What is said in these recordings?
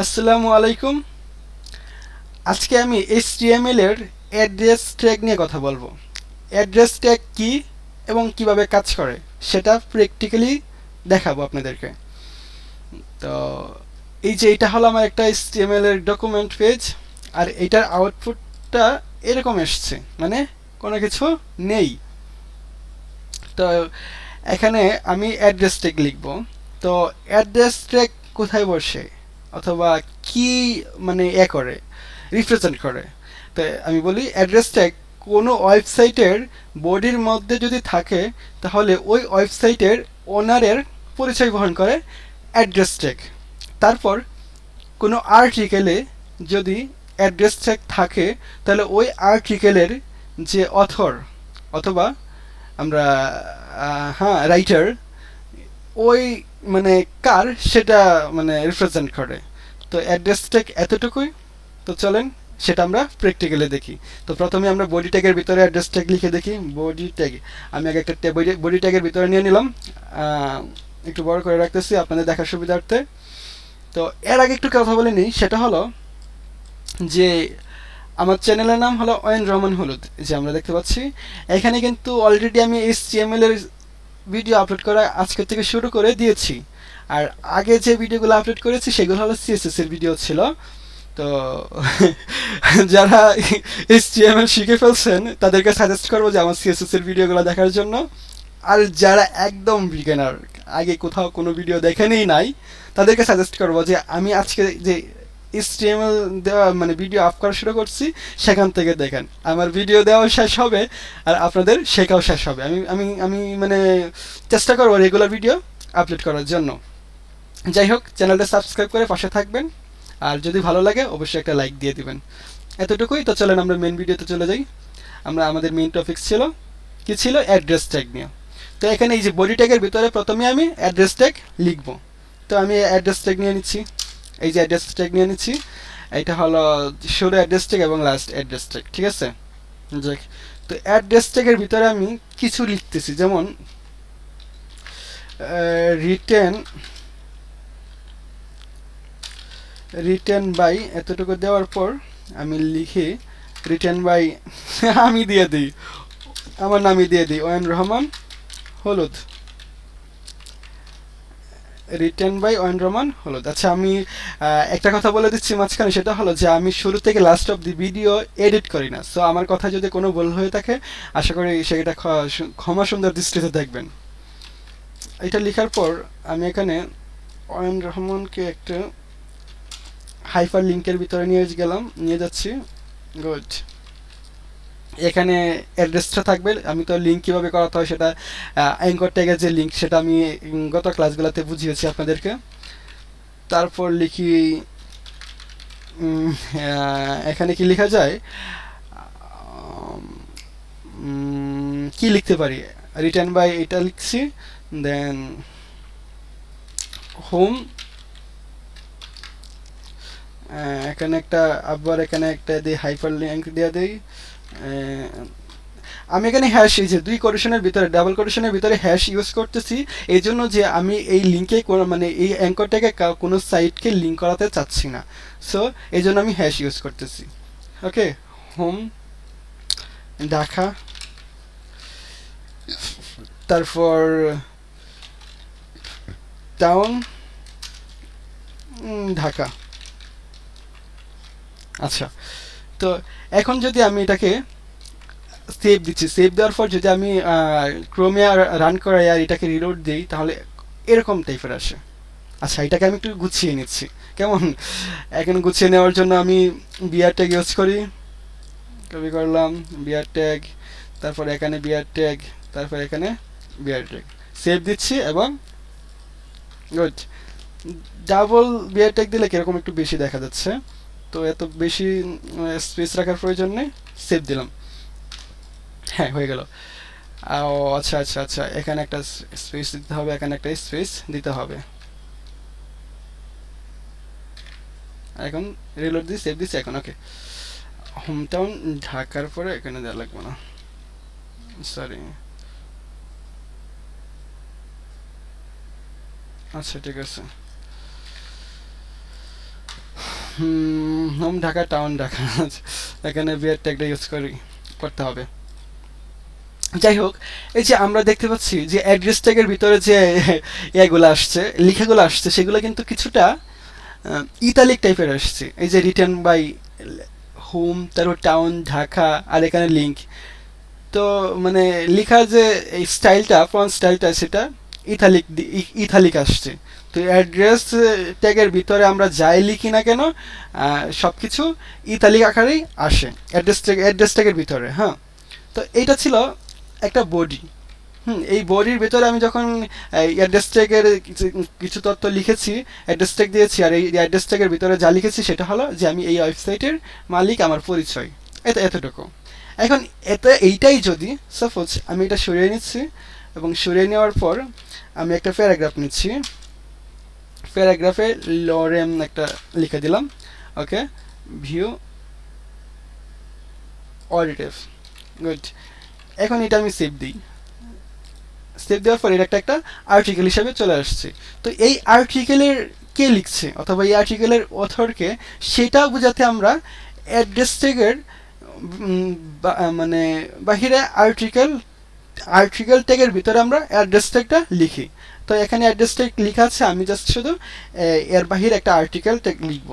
আসসালামু আলাইকুম। আজকে আমি HTML এর অ্যাড্রেস ট্যাগ নিয়ে কথা বলবো। অ্যাড্রেস ট্যাগ কি এবং কিভাবে কাজ করে সেটা প্র্যাকটিক্যালি দেখাবো আপনাদেরকে। তো এই যে এটা হলো আমার একটা HTML এর ডকুমেন্ট পেজ, আর এটার আউটপুটটা এরকম এসছে, মানে কোনো কিছু নেই। তো এখানে আমি অ্যাড্রেস ট্যাগ লিখব। তো অ্যাড্রেস ট্যাগ কোথায় বসে অথবা কি মানে করে রিপ্রেজেন্ট করে, তো আমি বলি অ্যাড্রেস ট্যাগ কোনো ওয়েবসাইটের বডির মধ্যে যদি থাকে তাহলে ওই ওয়েবসাইটের ওনারের পরিচয় বহন করে অ্যাড্রেস ট্যাগ। তারপর কোনো আর্টিকেলে যদি অ্যাড্রেস ট্যাগ থাকে তাহলে ওই আর্টিকেলের যে অথর অথবা আমরা হ্যাঁ রাইটার, ওই মানে কার সেটা মানে রিপ্রেজেন্ট করে। তো অ্যাড্রেস ট্যাগ এতটুকুই। তো চলেন সেটা আমরা প্র্যাকটিক্যালি দেখি। তো প্রথমে আমরা বডি ট্যাগের ভিতরে অ্যাড্রেস ট্যাগ লিখে দেখি। বডি ট্যাগ আমি আগে একটা বডি ট্যাগের ভিতরে নিয়ে নিলাম, একটু বড় করে রাখতেছি আপনাদের দেখার সুবিধার্থে। তো এর আগে একটু কথা বলে নিই, সেটা হলো যে আমার চ্যানেলের নাম হলো অয়ন রহমান হলুদ, যে আমরা দেখতে পাচ্ছি এখানে কিন্তু অলরেডি আমি HTML এর ভিডিও আপলোড করা আজকের থেকে শুরু করে দিয়েছি। আর আগে যে ভিডিওগুলো আপলোড করেছি সেগুলো হলো CSS এর ভিডিও ছিল। তো যারা HTML শিখে ফেলছেন তাদেরকে সাজেস্ট করবো যে আমার CSS এর ভিডিওগুলো দেখার জন্য। আর যারা একদম বিগিনার, আগে কোথাও কোনো ভিডিও দেখেনই নাই, তাদেরকে সাজেস্ট করবো যে আমি আজকে যে HTML দেওয়া মানে ভিডিও আপ করা শুরু করছি সেখান থেকে দেখেন। আমার ভিডিও দেওয়া শেষ হবে আর আপনাদের শেখাও শেষ হবে। আমি আমি আমি মানে চেষ্টা করবো রেগুলার ভিডিও আপলোড করার জন্য। যাই হোক, চ্যানেলটা সাবস্ক্রাইব করে পাশে থাকবেন, আর যদি ভালো লাগে অবশ্যই একটা লাইক দিয়ে দিবেন। এতটুকুই। তো চলেন আমরা মেন ভিডিওতে চলে যাই। আমাদের মেইন টপিক ছিল কি ছিল, অ্যাড্রেস ট্যাগ নিয়ে। তো এখানে এই যে বডি ট্যাগের ভিতরে প্রথমে আমি অ্যাড্রেস ট্যাগ লিখব। তো আমি অ্যাড্রেস ট্যাগ নিয়ে নিচ্ছি, এই যে অ্যাড্রেস ট্যাগ নিয়ে নিচ্ছি। এটা হলো শুরু অ্যাড্রেস ট্যাগ এবং লাস্ট অ্যাড্রেস ট্যাগ, ঠিক আছে। যাক, তো অ্যাড্রেস ট্যাগের ভিতরে আমি কিছু লিখতেছি, যেমন রিটেন রিটেন বাই এতটুকু দেওয়ার পর আমি লিখি রিটেন বাই আমি দিয়ে দিই, আমার নামই দিয়ে দিই অয়ন রহমান হলুদ, রিটেন বাই অয়ন রহমান হলুদ। আচ্ছা, আমি একটা কথা বলে দিচ্ছি মাঝখানে, সেটা হলো যে আমি শুরু থেকে last of the video edit করি না। সো আমার কথা যদি কোনো ভুল হয়ে থাকে আশা করি সেটা ক্ষমা সুন্দর দৃষ্টিতে দেখবেন। এটা লেখার পর আমি এখানে অয়ন রহমানকে একটা হাইপার লিঙ্কের ভিতরে নিয়ে যাচ্ছি। গুড। এখানে অ্যাড্রেসটা থাকবে। আমি তো লিঙ্ক কীভাবে করাতে হয় সেটা অ্যাঙ্কর ট্যাগের যে লিঙ্ক সেটা আমি গত ক্লাসগুলোতে বুঝিয়েছি আপনাদেরকে। তারপর লিখি এখানে কি লেখা যায়, কি লিখতে পারি, রিটার্ন বাই এটা লিখছি, দেন হোম, এখানে একটা আবার এখানে একটা দিই হাইপার লিঙ্ক দিয়ে দিই। আমি এখানে হ্যাশ, এই যে দুই কোটেশনের ভিতরে ডাবল কোটেশনের ভিতরে হ্যাশ ইউজ করতেছি এই জন্য যে আমি এই লিঙ্কে মানে এই অ্যাঙ্করটাকে কোনো সাইটকে লিঙ্ক করাতে চাচ্ছি না। সো এই জন্য আমি হ্যাশ ইউজ করতেছি। ওকে, হোম ঢাকা, তারপর টাউন ঢাকা। আচ্ছা, তো এখন যদি আমি এটাকে সেভ দিচ্ছি, সেভ দেওয়ার পর যদি আমি ক্রোমে রান করাই আর এটাকে রিলোড দিই তাহলে এরকম টাইপের আসে। আচ্ছা, এটাকে আমি একটু গুছিয়ে নিচ্ছি, কেমন। এখন গুছিয়ে নেওয়ার জন্য আমি বিআর ট্যাগ ইউজ করি, কপি করলাম বিআর ট্যাগ, তারপর এখানে বিআর ট্যাগ, তারপর এখানে বিআর ট্যাগ, সেভ দিচ্ছি এবং গুড। ডাবল বিআর ট্যাগ দিলে কিরকম একটু বেশি দেখা যাচ্ছে, তো এত বেশি স্পেস রাখার প্রয়োজন নেই, সেভ দিলাম। হ্যাঁ, হয়ে গেল। ও আচ্ছা আচ্ছা আচ্ছা, এখানে একটা স্পেস দিতে হবে, এখানে একটা স্পেস দিতে হবে। এখন রিলোড দিয়ে সেভ দিচ্ছি এখন। ওকে, হোম টাউন ঢাকার পরে এখানে দেওয়া লাগবে না, সরি। আচ্ছা, ঠিক আছে। হোম ঢাকা, টাউন ঢাকা, এখানে বিয়ার ট্যাগটা ইউজ করতে হবে। যাই হোক, এই যে আমরা দেখতে পাচ্ছি যে অ্যাড্রেস ট্যাগের ভিতরে যে এগুলো আসছে, লেখাগুলো আসছে, সেগুলো কিন্তু কিছুটা ইতালিক টাইপের আসছে। এই যে রিটার্ন বাই হোম, তারপর টাউন ঢাকা, আর এখানে লিঙ্ক। তো মানে লেখার যে এই স্টাইলটা, ফন্ট স্টাইলটা, সেটা ইথালিক আসছে। তো অ্যাড্রেস ট্যাগের ভিতরে আমরা যাই লিখি না কেন, সব কিছু ইতালিক আকারেই আসে অ্যাড্রেস ট্যাগের ভিতরে। হ্যাঁ, তো এইটা ছিল একটা বডি। এই বডির ভেতরে আমি যখন অ্যাড্রেস ট্যাগের কিছু তথ্য লিখেছি, অ্যাড্রেস ট্যাগ দিয়েছি, আর এই অ্যাড্রেস ট্যাগের ভিতরে যা লিখেছি সেটা হলো যে আমি এই ওয়েবসাইটের মালিক, আমার পরিচয়, এতটুকু। এখন এইটাই যদি সাপোজ আমি এটা সরিয়ে নিচ্ছি, এবং সরিয়ে নেওয়ার পর আমি একটা প্যারাগ্রাফ নিচ্ছি, প্যারাগ্রাফে লরেম একটা লিখে দিলাম, ওকে, ভিউ অডিটিভ, গুড। এখন এটা আমি সেভ দিই, সেভ দেওয়ার পর এটা একটা আর্টিকেল হিসাবে চলে আসছে। তো এই আর্টিকেলের কে লিখছে, অথবা এই আর্টিকেলের অথরকে, সেটা বোঝাতে আমরা অ্যাড্রেস ট্যাগের মানে বাহিরে আর্টিকেল ট্যাগের ভিতরে আমরা অ্যাড্রেস ট্যাগটা লিখি। তো এখানে অ্যাড্রেস ট্যাগ লেখা আছে, আমি জাস্ট শুধু এর বাহিরে একটা আর্টিকেল ট্যাগ লিখব,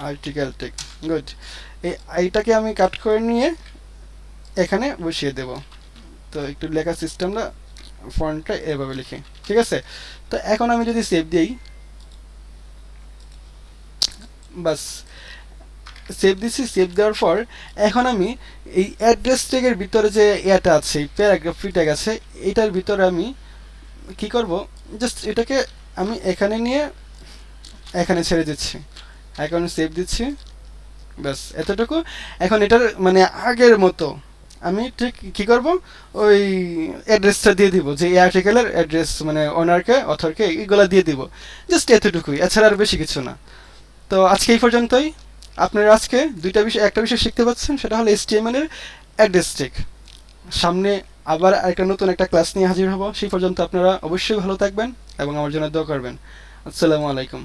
আর্টিকেল ট্যাগ, গুড। এইটাকে আমি কাট করে নিয়ে এখানে বসিয়ে দেব। তো একটু লেখার সিস্টেমটা, ফন্টটা এভাবে লিখি, ঠিক আছে। তো এখন আমি যদি সেভ দিই, বাস সেভ দিছি। সেভ দেওয়ার পর এখন আমি এই অ্যাড্রেস ট্যাগের ভিতরে যে এটা আছে, প্যারাগ্রাফ ফ্রি ট্যাগ আছে, এটার ভিতরে আমি কি করব, জাস্ট এটাকে আমি এখানে নিয়ে এখানে ছেড়ে দিচ্ছি, এখন সেভ দিচ্ছি, ব্যাস এতটুকু। এখন এটার মানে আগের মতো আমি ঠিক কি করব, ওই অ্যাড্রেসটা দিয়ে দিব, যে এই আর্টিকেলের অ্যাড্রেস, মানে ওনারকে, অথরকে, এইগুলো দিয়ে দিব, জাস্ট এতটুকুই, এছাড়া আর বেশি কিছু না। তো আজকে এই পর্যন্তই। আপনারা আজকে একটা বিষয় শিখতে পাচ্ছেন, সেটা হলো HTML এর অ্যাড্রেস ট্যাগ। সামনে আবার নতুন একটা ক্লাস নিয়ে হাজির হব। সেই পর্যন্ত আপনারা অবশ্যই ভালো থাকবেন এবং আমার জন্য দোয়া করবেন। আসসালামু আলাইকুম।